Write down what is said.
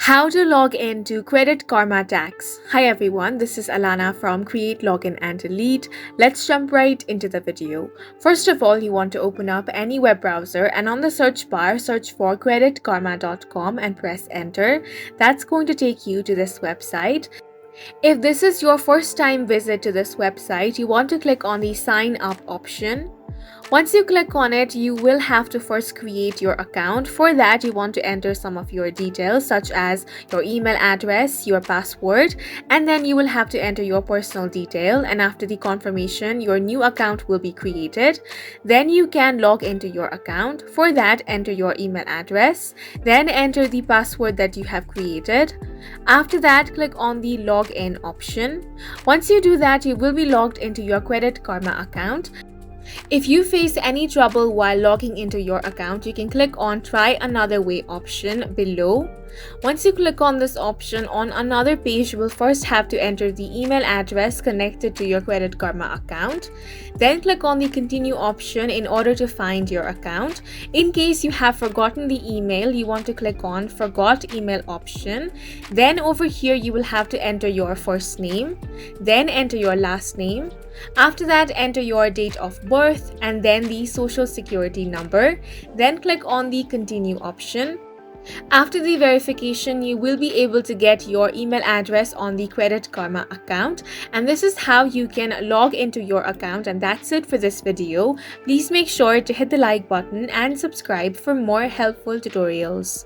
How to log into Credit Karma Tax. Hi everyone, this is Alana from Create, Login and Delete. Let's jump right into the video. First of all, you want to open up any web browser and on the search bar, search for creditkarma.com and press enter. That's going to take you to this website. If this is your first time visit to this website, you want to click on the sign up option. Once you click on it, you will have to first create your account. For that, you want to enter some of your details such as your email address, your password, and then you will have to enter your personal detail. And after the confirmation, your new account will be created. Then you can log into your account. For that, enter your email address, then enter the password that you have created. After that, click on the login option. Once you do that, you will be logged into your Credit Karma account. If you face any trouble while logging into your account, you can click on Try Another Way option below. Once you click on this option, on another page, you will first have to enter the email address connected to your Credit Karma account. Then click on the Continue option in order to find your account. In case you have forgotten the email, you want to click on Forgot Email option. Then over here, you will have to enter your first name, then enter your last name. After that, enter your date of birth and then the social security number. Then click on the Continue option. After the verification, you will be able to get your email address on the Credit Karma account, and this is how you can log into your account. And that's it for this video. Please make sure to hit the like button and subscribe for more helpful tutorials.